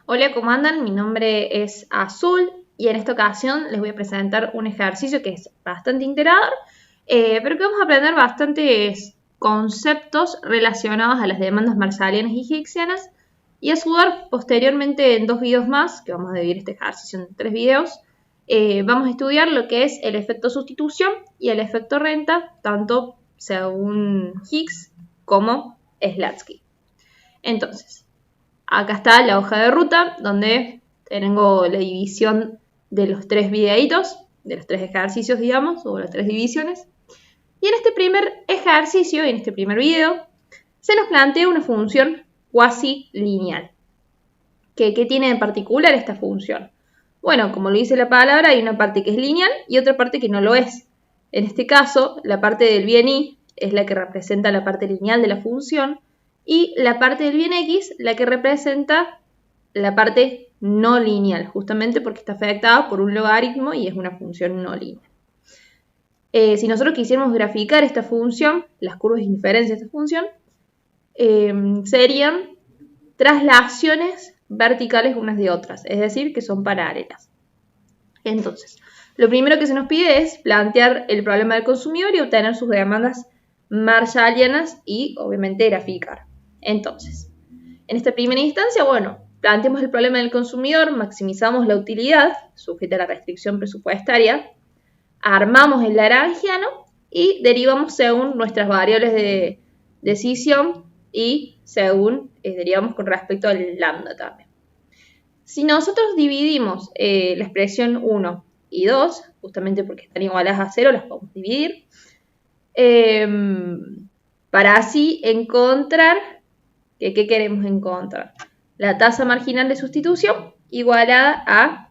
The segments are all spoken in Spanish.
Hola, ¿cómo andan? Mi nombre es Azul y en esta ocasión les voy a presentar un ejercicio que es bastante integrador, pero que vamos a aprender bastantes conceptos relacionados a las demandas marshallianas y higgs y a su vez posteriormente en 2 videos más, que vamos a dividir este ejercicio en 3 videos, vamos a estudiar lo que es el efecto sustitución y el efecto renta, tanto según Higgs como Slatsky. Entonces, acá está la hoja de ruta donde tengo la división de los 3 videitos, de los 3 ejercicios, digamos, o las 3 divisiones. Y en este primer ejercicio, en este primer video, se nos plantea una función cuasi lineal. ¿Qué tiene de particular esta función? Bueno, como lo dice la palabra, hay una parte que es lineal y otra parte que no lo es. En este caso, la parte del bien y es la que representa la parte lineal de la función y la parte del bien x la que representa la parte no lineal, justamente porque está afectada por un logaritmo y es una función no lineal. Si nosotros quisiéramos graficar esta función, las curvas de inferencia de esta función, serían traslaciones verticales unas de otras, es decir, que son paralelas. Entonces, lo primero que se nos pide es plantear el problema del consumidor y obtener sus demandas marshallianas y, obviamente, graficar. Entonces, en esta primera instancia, bueno, planteamos el problema del consumidor, maximizamos la utilidad, sujeta a la restricción presupuestaria, armamos el lagrangiano y derivamos según nuestras variables de decisión y según derivamos con respecto al lambda también. Si nosotros dividimos la expresión 1 y 2, justamente porque están igualadas a 0, las podemos dividir, para así encontrar, ¿qué queremos encontrar? La tasa marginal de sustitución igualada a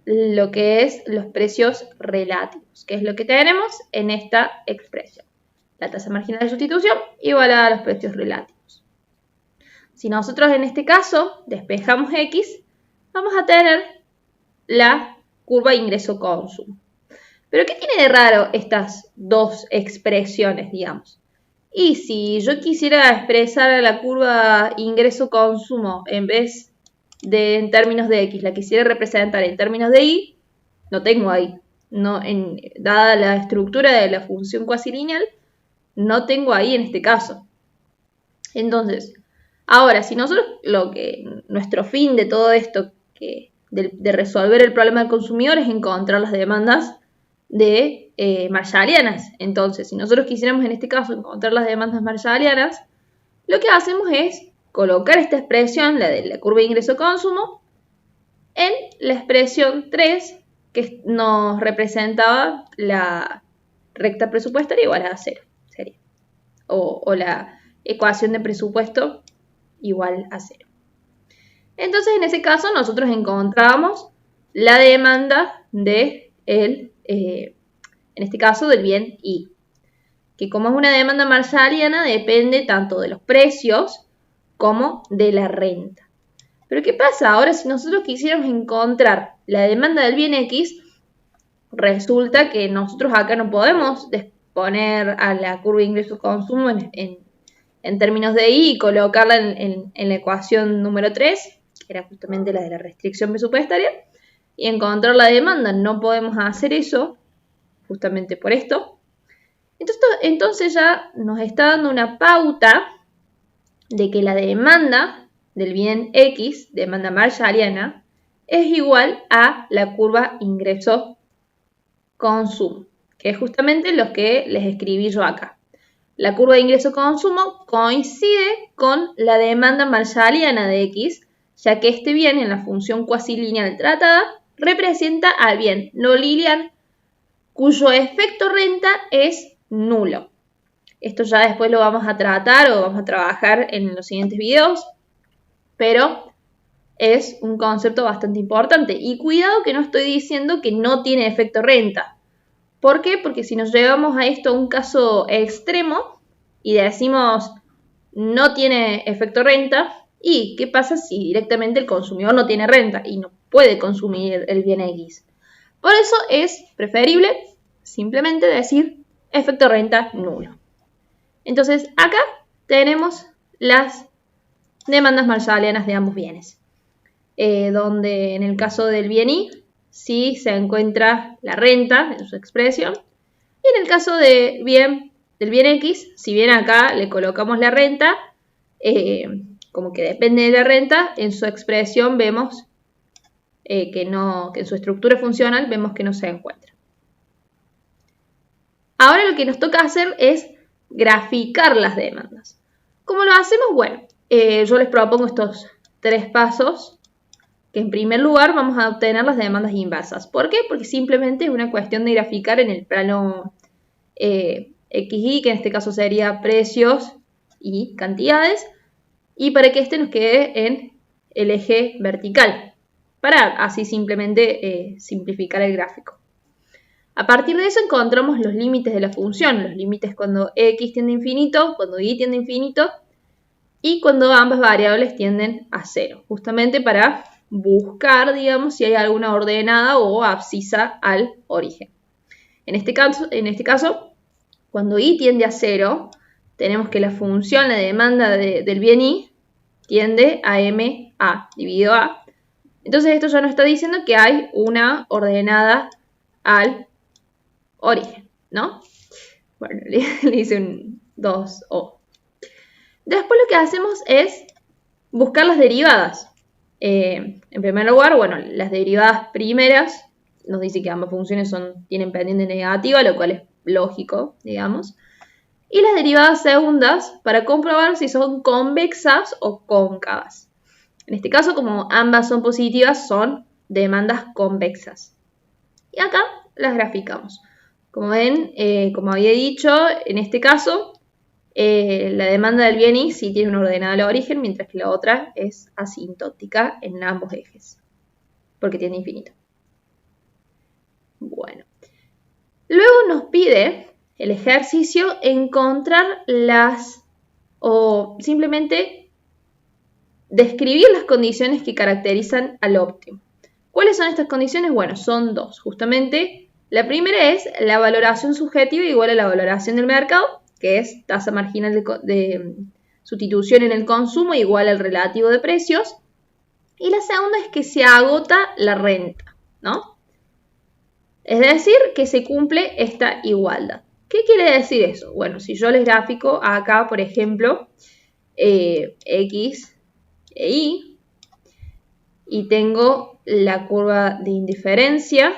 lo que es los precios relativos, que es lo que tenemos en esta expresión. La tasa marginal de sustitución igualada a los precios relativos. Si nosotros en este caso despejamos X, vamos a tener la curva ingreso-consumo. ¿Pero qué tiene de raro estas dos expresiones, digamos? Y si yo quisiera expresar la curva ingreso-consumo en vez de en términos de X, la quisiera representar en términos de Y, no tengo ahí. No, dada la estructura de la función cuasi lineal, no tengo ahí en este caso. Entonces, ahora, si nosotros nuestro fin de todo esto, de resolver el problema del consumidor, es encontrar las demandas de marshallianas. Entonces, si nosotros quisiéramos en este caso encontrar las demandas marshallianas, lo que hacemos es colocar esta expresión, la de la curva de ingreso-consumo, en la expresión 3, que nos representaba la recta presupuestaria igual a 0, sería. O la ecuación de presupuesto igual a 0. Entonces, en ese caso, nosotros encontramos la demanda de en este caso, del bien Y, que como es una demanda marshalliana, depende tanto de los precios como de la renta. Pero ¿qué pasa ahora si nosotros quisiéramos encontrar la demanda del bien X? Resulta que nosotros acá no podemos poner a la curva de ingreso-consumo en términos de Y y colocarla en la ecuación número 3, que era justamente la de la restricción presupuestaria, y encontrar la demanda. No podemos hacer eso, justamente por esto. Entonces ya nos está dando una pauta de que la demanda del bien X, demanda marshalliana, es igual a la curva ingreso-consumo, que es justamente lo que les escribí yo acá. La curva de ingreso-consumo coincide con la demanda marshalliana de X, ya que este bien en la función cuasi lineal tratada representa al bien no lineal cuyo efecto renta es nulo. Esto ya después lo vamos a tratar o vamos a trabajar en los siguientes videos, pero es un concepto bastante importante. Y cuidado que no estoy diciendo que no tiene efecto renta. ¿Por qué? Porque si nos llevamos a esto a un caso extremo y decimos no tiene efecto renta, ¿y qué pasa si directamente el consumidor no tiene renta y no puede consumir el bien X? Por eso es preferible simplemente decir efecto renta nulo. Entonces acá tenemos las demandas marshallianas de ambos bienes. donde en el caso del bien Y, sí se encuentra la renta en su expresión. Y en el caso del bien X, si bien acá le colocamos la renta, como que depende de la renta, en su expresión vemos que en su estructura funcional vemos que no se encuentra. Ahora lo que nos toca hacer es graficar las demandas. ¿Cómo lo hacemos? Bueno, yo les propongo estos 3 pasos, que en primer lugar vamos a obtener las demandas inversas. ¿Por qué? Porque simplemente es una cuestión de graficar en el plano XY, que en este caso sería precios y cantidades, y para que este nos quede en el eje vertical, para así simplemente simplificar el gráfico. A partir de eso encontramos los límites de la función, los límites cuando x tiende a infinito, cuando y tiende a infinito y cuando ambas variables tienden a 0, justamente para buscar, digamos, si hay alguna ordenada o abscisa al origen. En este caso, cuando y tiende a 0, tenemos que la función, la demanda del bien y, tiende a MA dividido A. Entonces esto ya nos está diciendo que hay una ordenada al origen, ¿no? Bueno, le hice un 2O. Después lo que hacemos es buscar las derivadas. En primer lugar, bueno, las derivadas primeras nos dice que ambas funciones tienen pendiente negativa, lo cual es lógico, digamos. Y las derivadas segundas para comprobar si son convexas o cóncavas. En este caso, como ambas son positivas, son demandas convexas. Y acá las graficamos. Como ven, como había dicho, en este caso, la demanda del bien Y sí tiene una ordenada al origen, mientras que la otra es asintótica en ambos ejes, porque tiene infinito. Bueno. Luego nos pide el ejercicio encontrar o simplemente describir las condiciones que caracterizan al óptimo. ¿Cuáles son estas condiciones? Bueno, son 2, justamente. La primera es la valoración subjetiva igual a la valoración del mercado, que es tasa marginal de sustitución en el consumo igual al relativo de precios. Y la segunda es que se agota la renta, ¿no? Es decir, que se cumple esta igualdad. ¿Qué quiere decir eso? Bueno, si yo les grafico acá, por ejemplo, X e Y, y tengo la curva de indiferencia,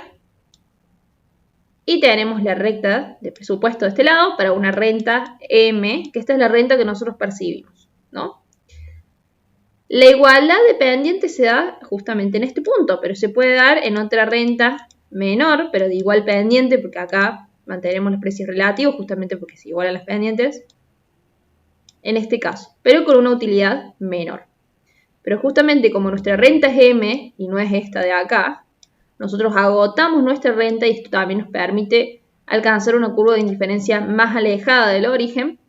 y tenemos la recta de presupuesto de este lado para una renta M, que esta es la renta que nosotros percibimos, ¿no? La igualdad de pendiente se da justamente en este punto, pero se puede dar en otra renta menor, pero de igual pendiente, porque acá mantenemos los precios relativos, justamente porque se igualan las pendientes, en este caso, pero con una utilidad menor. Pero justamente como nuestra renta es M y no es esta de acá, nosotros agotamos nuestra renta y esto también nos permite alcanzar una curva de indiferencia más alejada del origen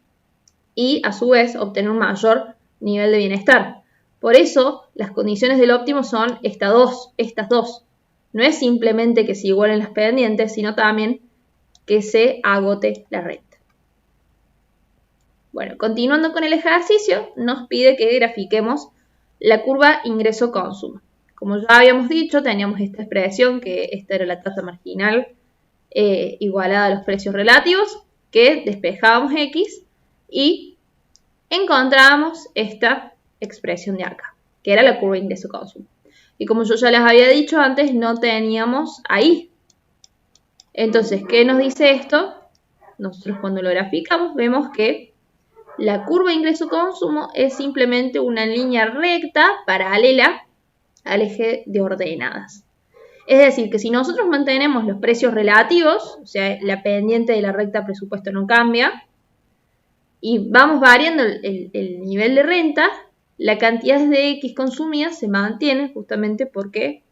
y a su vez obtener un mayor nivel de bienestar. Por eso las condiciones del óptimo son estas dos. No es simplemente que se igualen las pendientes, sino también que se agote la renta. Bueno, continuando con el ejercicio, nos pide que grafiquemos la curva ingreso-consumo. Como ya habíamos dicho, teníamos esta expresión, que esta era la tasa marginal igualada a los precios relativos, que despejábamos X y encontrábamos esta expresión de acá, que era la curva ingreso-consumo. Y como yo ya les había dicho antes, no teníamos ahí. Entonces, ¿qué nos dice esto? Nosotros cuando lo graficamos vemos que la curva ingreso-consumo es simplemente una línea recta paralela al eje de ordenadas. Es decir, que si nosotros mantenemos los precios relativos, o sea, la pendiente de la recta presupuesto no cambia, y vamos variando el nivel de renta, la cantidad de X consumidas se mantiene justamente porque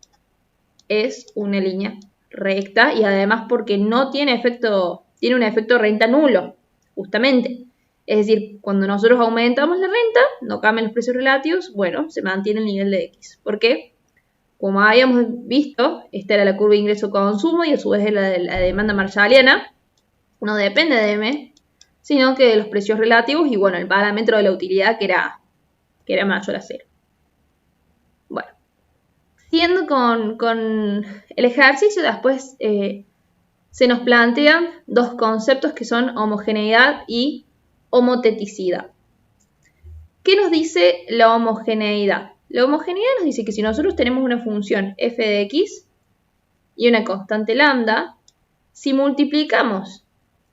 es una línea recta y además porque no tiene un efecto renta nulo, justamente. Es decir, cuando nosotros aumentamos la renta, no cambian los precios relativos, bueno, se mantiene el nivel de X. ¿Por qué? Como habíamos visto, esta era la curva de ingreso-consumo y a su vez es la demanda marshalliana. No depende de M, sino que de los precios relativos y bueno, el parámetro de la utilidad que era mayor a 0. Bueno, con el ejercicio, después se nos plantean dos conceptos que son homogeneidad y homoteticidad. ¿Qué nos dice la homogeneidad? La homogeneidad nos dice que si nosotros tenemos una función f de x y una constante lambda, si multiplicamos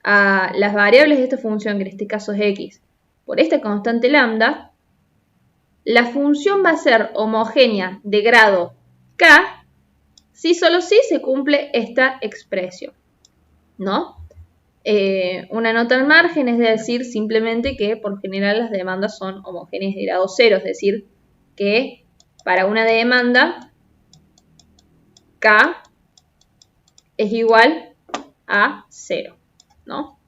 a las variables de esta función, que en este caso es x, por esta constante lambda, la función va a ser homogénea de grado k si solo si se cumple esta expresión, ¿no? Una nota al margen es decir simplemente que por general las demandas son homogéneas de grado 0, es decir, que para una demanda k es igual a 0, ¿no?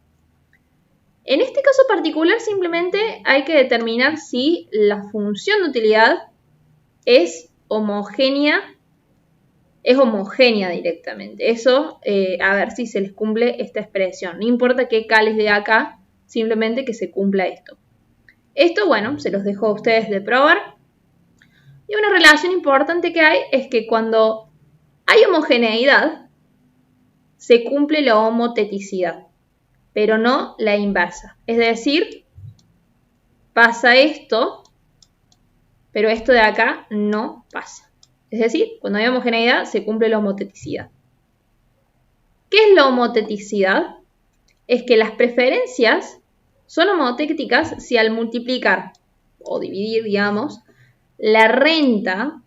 En este caso particular simplemente hay que determinar si la función de utilidad es homogénea directamente. Eso, a ver si se les cumple esta expresión. No importa qué k les dé acá, simplemente que se cumpla esto. Esto, bueno, se los dejo a ustedes de probar. Y una relación importante que hay es que cuando hay homogeneidad, se cumple la homoteticidad, pero no la inversa. Es decir, pasa esto, pero esto de acá no pasa. Es decir, cuando hay homogeneidad se cumple la homoteticidad. ¿Qué es la homoteticidad? Es que las preferencias son homotéticas si al multiplicar o dividir, digamos, la renta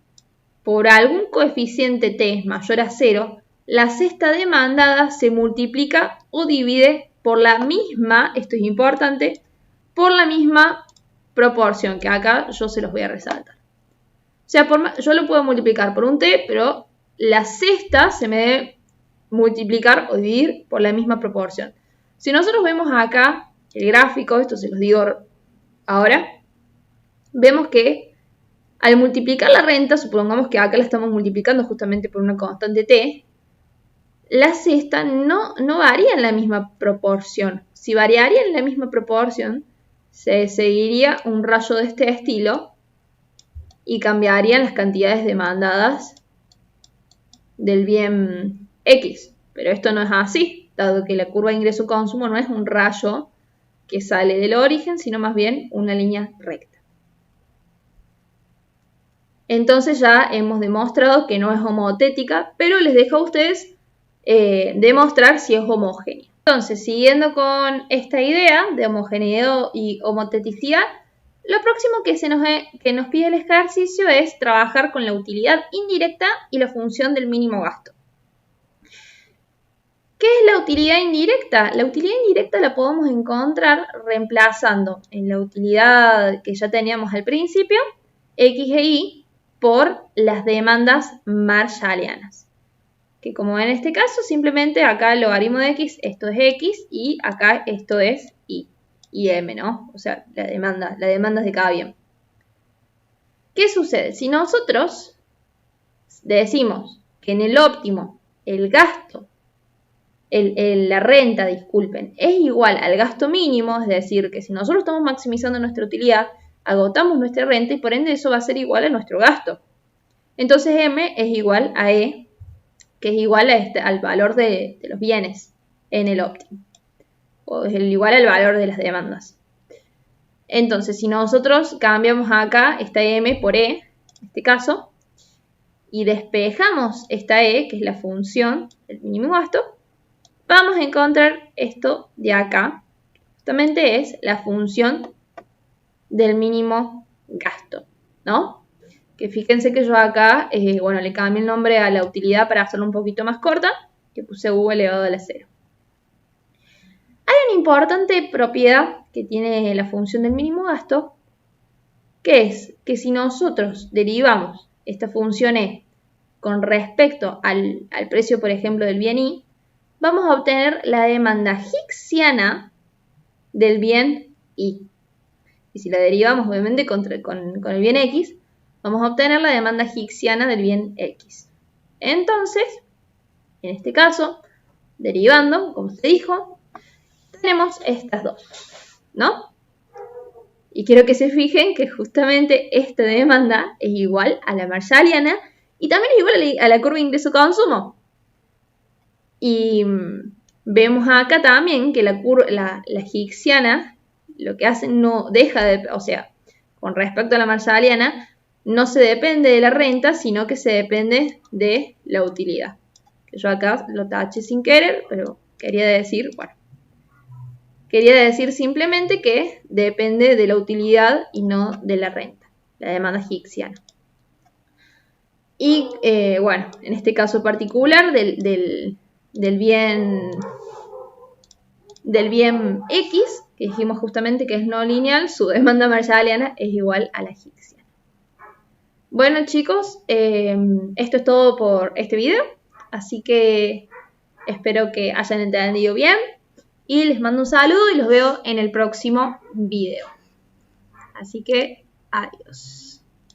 por algún coeficiente t mayor a 0, la cesta demandada se multiplica o divide por la misma, esto es importante, por la misma proporción, que acá yo se los voy a resaltar. O sea, yo lo puedo multiplicar por un t, pero la cesta se me debe multiplicar o dividir por la misma proporción. Si nosotros vemos acá el gráfico, esto se los digo ahora, vemos que al multiplicar la renta, supongamos que acá la estamos multiplicando justamente por una constante t, la cesta no varía en la misma proporción. Si variaría en la misma proporción, se seguiría un rayo de este estilo y cambiarían las cantidades demandadas del bien X. Pero esto no es así, dado que la curva de ingreso-consumo no es un rayo que sale del origen, sino más bien una línea recta. Entonces ya hemos demostrado que no es homotética, pero les dejo a ustedes demostrar si es homogénea. Entonces, siguiendo con esta idea de homogeneidad y homoteticidad, lo próximo que nos pide el ejercicio es trabajar con la utilidad indirecta y la función del mínimo gasto. ¿Qué es la utilidad indirecta? La utilidad indirecta la podemos encontrar reemplazando en la utilidad que ya teníamos al principio, X e Y, por las demandas marshallianas. Que como en este caso, simplemente acá el logaritmo de X, esto es X, y acá esto es Y. Y M, ¿no? O sea, la demanda de cada bien. ¿Qué sucede? Si nosotros decimos que en el óptimo el gasto, la renta, disculpen, es igual al gasto mínimo, es decir, que si nosotros estamos maximizando nuestra utilidad, agotamos nuestra renta y por ende eso va a ser igual a nuestro gasto. Entonces M es igual a E, que es igual al valor de los bienes en el óptimo. O es igual al valor de las demandas. Entonces, si nosotros cambiamos acá esta M por E, en este caso, y despejamos esta E, que es la función del mínimo gasto, vamos a encontrar esto de acá. Justamente es la función del mínimo gasto, ¿no? Que fíjense que yo acá, bueno, le cambié el nombre a la utilidad para hacerlo un poquito más corta, que puse U elevado a la 0. Hay una importante propiedad que tiene la función del mínimo gasto, que es que si nosotros derivamos esta función E con respecto al precio, por ejemplo, del bien Y, vamos a obtener la demanda hicksiana del bien Y. Y si la derivamos, obviamente, con el bien X, vamos a obtener la demanda hicksiana del bien X. Entonces, en este caso, derivando, como se dijo, tenemos estas dos, ¿no? Y quiero que se fijen que justamente esta demanda es igual a la marshalliana Y también es igual a la curva de ingreso-consumo. Y vemos acá también que la hicksiana lo que hace no deja de, o sea, con respecto a la marshalliana, no se depende de la renta, sino que se depende de la utilidad. Que yo acá lo taché sin querer, pero quería decir simplemente que depende de la utilidad y no de la renta, la demanda hicksiana. Y bueno, en este caso particular del bien X, que dijimos justamente que es no lineal, su demanda marshalliana es igual a la hicksiana. Bueno chicos, esto es todo por este video, así que espero que hayan entendido bien y les mando un saludo y los veo en el próximo video. Así que adiós.